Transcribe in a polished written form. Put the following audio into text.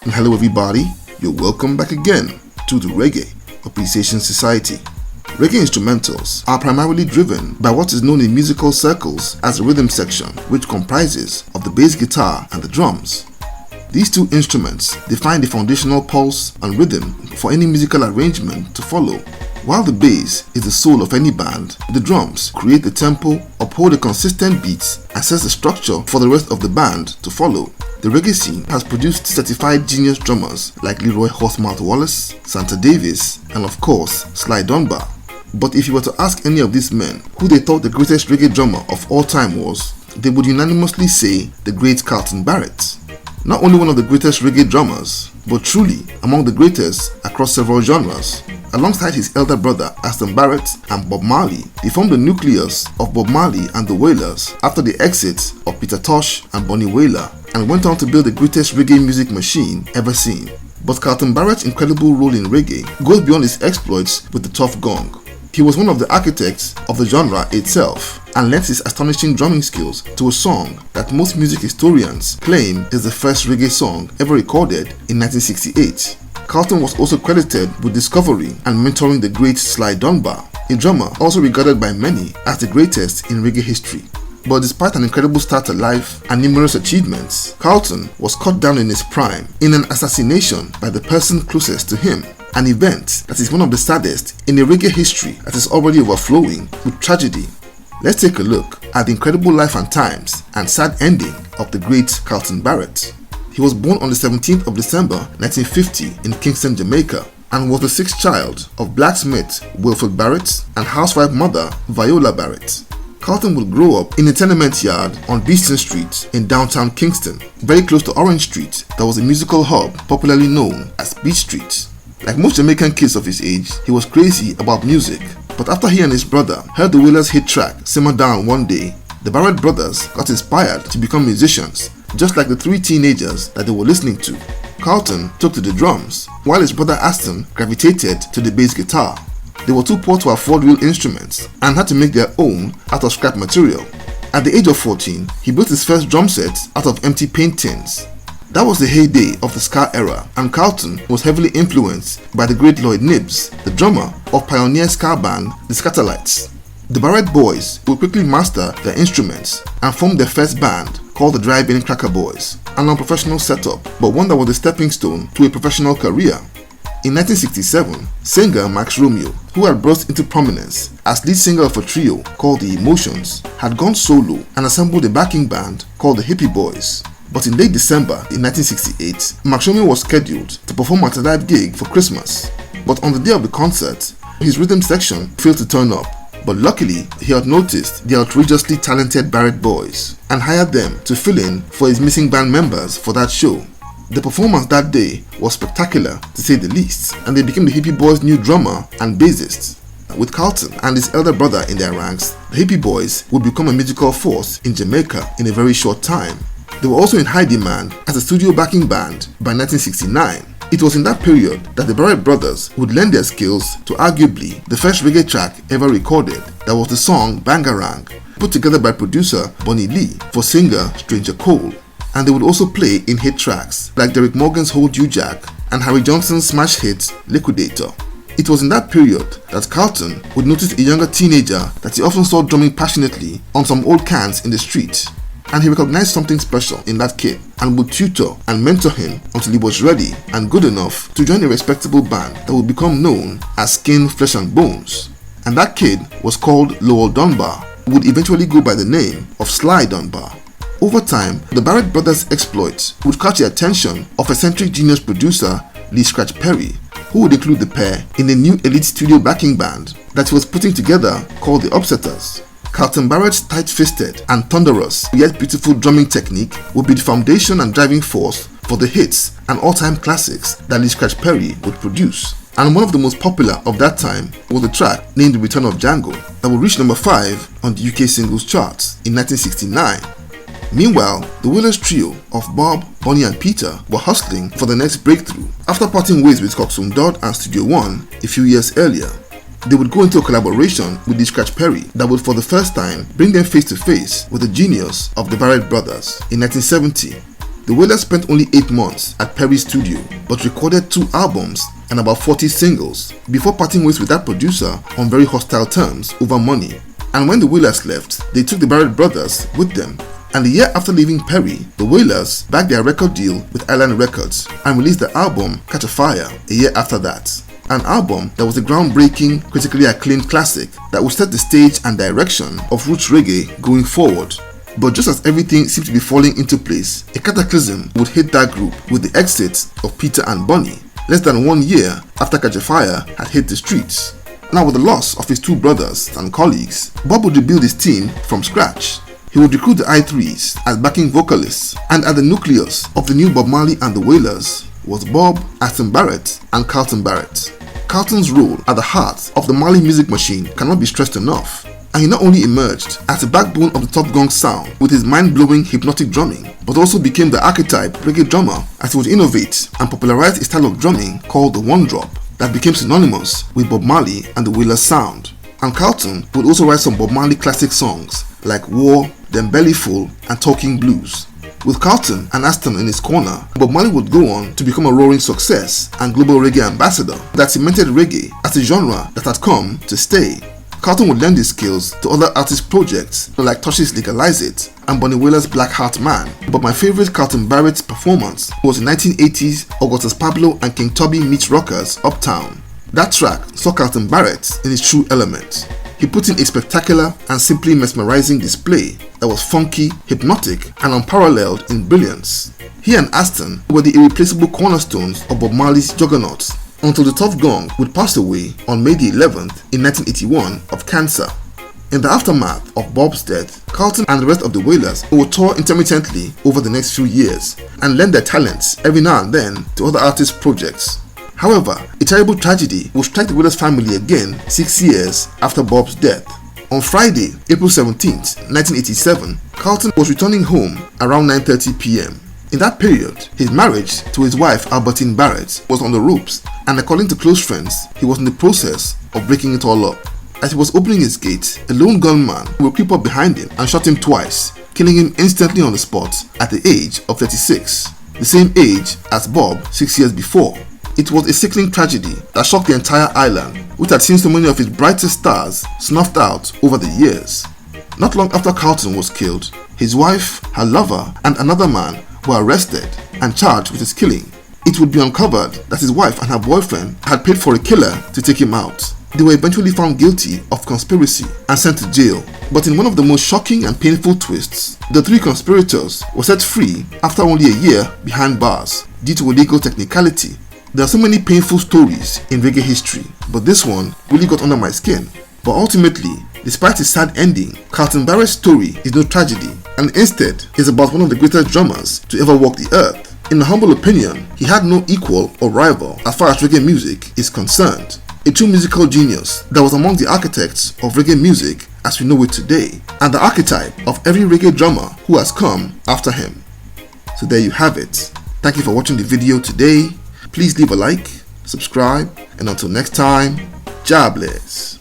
And hello everybody, you're welcome back again to the Reggae Appreciation Society. Reggae instrumentals are primarily driven by what is known in musical circles as the rhythm section, which comprises of the bass guitar and the drums. These two instruments define the foundational pulse and rhythm for any musical arrangement to follow. While the bass is the soul of any band, the drums create the tempo, uphold a consistent beat, and set the structure for the rest of the band to follow. The reggae scene has produced certified genius drummers like Leroy Horsemouth Wallace, Santa Davis, and of course, Sly Dunbar. But if you were to ask any of these men who they thought the greatest reggae drummer of all time was, they would unanimously say the great Carlton Barrett. Not only one of the greatest reggae drummers, but truly among the greatest across several genres. Alongside his elder brother Aston Barrett and Bob Marley, he formed the nucleus of Bob Marley and the Wailers after the exit of Peter Tosh and Bunny Wailer, and went on to build the greatest reggae music machine ever seen. But Carlton Barrett's incredible role in reggae goes beyond his exploits with the Tuff Gong. He was one of the architects of the genre itself and lent his astonishing drumming skills to a song that most music historians claim is the first reggae song ever recorded in 1968. Carlton was also credited with discovering and mentoring the great Sly Dunbar, a drummer also regarded by many as the greatest in reggae history. But despite an incredible start to life and numerous achievements, Carlton was cut down in his prime in an assassination by the person closest to him, an event that is one of the saddest in a reggae history that is already overflowing with tragedy. Let's take a look at the incredible life and times and sad ending of the great Carlton Barrett. He was born on the 17th of December 1950 in Kingston, Jamaica, and was the sixth child of blacksmith Wilfred Barrett and housewife mother Viola Barrett. Carlton would grow up in a tenement yard on Beeston Street in downtown Kingston, very close to Orange Street, that was a musical hub popularly known as Beach Street. Like most Jamaican kids of his age, he was crazy about music, but after he and his brother heard the Wailers' hit track Simmer Down one day, the Barrett brothers got inspired to become musicians, just like the three teenagers that they were listening to. Carlton took to the drums, while his brother Aston gravitated to the bass guitar. They were too poor to afford real instruments and had to make their own out of scrap material. At the age of 14, he built his first drum set out of empty paint tins. That was the heyday of the ska era, and Carlton was heavily influenced by the great Lloyd Knibbs, the drummer of pioneer ska band the Scatterlights. The Barrett boys would quickly master their instruments and form their first band called the Drive-In Cracker Boys, an unprofessional setup, but one that was a stepping stone to a professional career. In 1967, singer Max Romeo, who had burst into prominence as lead singer of a trio called The Emotions, had gone solo and assembled a backing band called the Hippie Boys. But in late December in 1968, Max Romeo was scheduled to perform at a live gig for Christmas. But on the day of the concert, his rhythm section failed to turn up. But luckily, he had noticed the outrageously talented Barrett boys and hired them to fill in for his missing band members for that show. The performance that day was spectacular, to say the least, and they became the Hippie Boys' new drummer and bassist. With Carlton and his elder brother in their ranks, the Hippie Boys would become a musical force in Jamaica in a very short time. They were also in high demand as a studio backing band by 1969. It was in that period that the Barrett brothers would lend their skills to arguably the first reggae track ever recorded, that was the song Bangarang, put together by producer Bunny Lee for singer Stranger Cole. And they would also play in hit tracks like Derek Morgan's Hold You Jack and Harry Johnson's smash hit Liquidator. It was in that period that Carlton would notice a younger teenager that he often saw drumming passionately on some old cans in the street, and he recognized something special in that kid and would tutor and mentor him until he was ready and good enough to join a respectable band that would become known as Skin, Flesh and Bones. And that kid was called Lowell Dunbar, who would eventually go by the name of Sly Dunbar. Over time, the Barrett brothers' exploits would catch the attention of eccentric genius producer Lee Scratch Perry, who would include the pair in a new elite studio backing band that he was putting together called the Upsetters. Carlton Barrett's tight-fisted and thunderous yet beautiful drumming technique would be the foundation and driving force for the hits and all-time classics that Lee Scratch Perry would produce. And one of the most popular of that time was the track named The Return of Django that would reach number 5 on the UK singles charts in 1969. Meanwhile, the Wailers trio of Bob, Bunny and Peter were hustling for the next breakthrough after parting ways with Coxsone Dodd and Studio One a few years earlier. They would go into a collaboration with Lee Scratch Perry that would for the first time bring them face to face with the genius of the Barrett brothers in 1970. The Wailers spent only 8 months at Perry's studio, but recorded 2 albums and about 40 singles before parting ways with that producer on very hostile terms over money. And when the Wailers left, they took the Barrett brothers with them. And a year after leaving Perry, the Wailers backed their record deal with Island Records and released the album Catch a Fire a year after that. An album that was a groundbreaking, critically acclaimed classic that would set the stage and direction of roots reggae going forward. But just as everything seemed to be falling into place, a cataclysm would hit that group with the exit of Peter and Bonnie, less than 1 year after Catch a Fire had hit the streets. Now, with the loss of his 2 brothers and colleagues, Bob would rebuild his team from scratch. He would recruit the I3s as backing vocalists, and at the nucleus of the new Bob Marley and the Wailers was Bob, Carlton Barrett, and Carlton Barrett. Carlton's role at the heart of the Marley music machine cannot be stressed enough, and he not only emerged as the backbone of the Tuff Gong sound with his mind-blowing hypnotic drumming, but also became the archetype reggae drummer as he would innovate and popularize a style of drumming called the one drop that became synonymous with Bob Marley and the Wailers sound. And Carlton would also write some Bob Marley classic songs like War, Them Bellyful, and Talking Blues. With Carlton and Aston in his corner, Bob Marley would go on to become a roaring success and global reggae ambassador that cemented reggae as a genre that had come to stay. Carlton would lend his skills to other artist projects like Tosh's Legalize It and Bonnie Wailer's Black Heart Man, but my favorite Carlton Barrett's performance was in 1980's Augustus Pablo and King Tubby meets Rockers Uptown. That track saw Carlton Barrett in his true element. He put in a spectacular and simply mesmerizing display that was funky, hypnotic, and unparalleled in brilliance. He and Aston were the irreplaceable cornerstones of Bob Marley's juggernauts until the Tuff Gong would pass away on May the 11th in 1981 of cancer. In the aftermath of Bob's death, Carlton and the rest of the Wailers would tour intermittently over the next few years and lend their talents every now and then to other artists' projects. However, a terrible tragedy would strike the Wailers family again 6 years after Bob's death. On Friday, April 17, 1987, Carlton was returning home around 9:30 p.m. In that period, his marriage to his wife Albertine Barrett was on the ropes, and according to close friends, he was in the process of breaking it all up. As he was opening his gate, a lone gunman would creep up behind him and shot him twice, killing him instantly on the spot at the age of 36, the same age as Bob 6 years before. It was a sickening tragedy that shocked the entire island, which had seen so many of its brightest stars snuffed out over the years. Not long after Carlton was killed, his wife, her lover, and another man were arrested and charged with his killing. It would be uncovered that his wife and her boyfriend had paid for a killer to take him out. They were eventually found guilty of conspiracy and sent to jail. But in one of the most shocking and painful twists, the 3 conspirators were set free after only a year behind bars due to a legal technicality. There are so many painful stories in reggae history, but this one really got under my skin. But ultimately, despite its sad ending, Carlton Barrett's story is no tragedy, and instead is about one of the greatest drummers to ever walk the earth. In my humble opinion, he had no equal or rival as far as reggae music is concerned. A true musical genius that was among the architects of reggae music as we know it today, and the archetype of every reggae drummer who has come after him. So there you have it. Thank you for watching the video today. Please leave a like, subscribe, and until next time, Jah bless.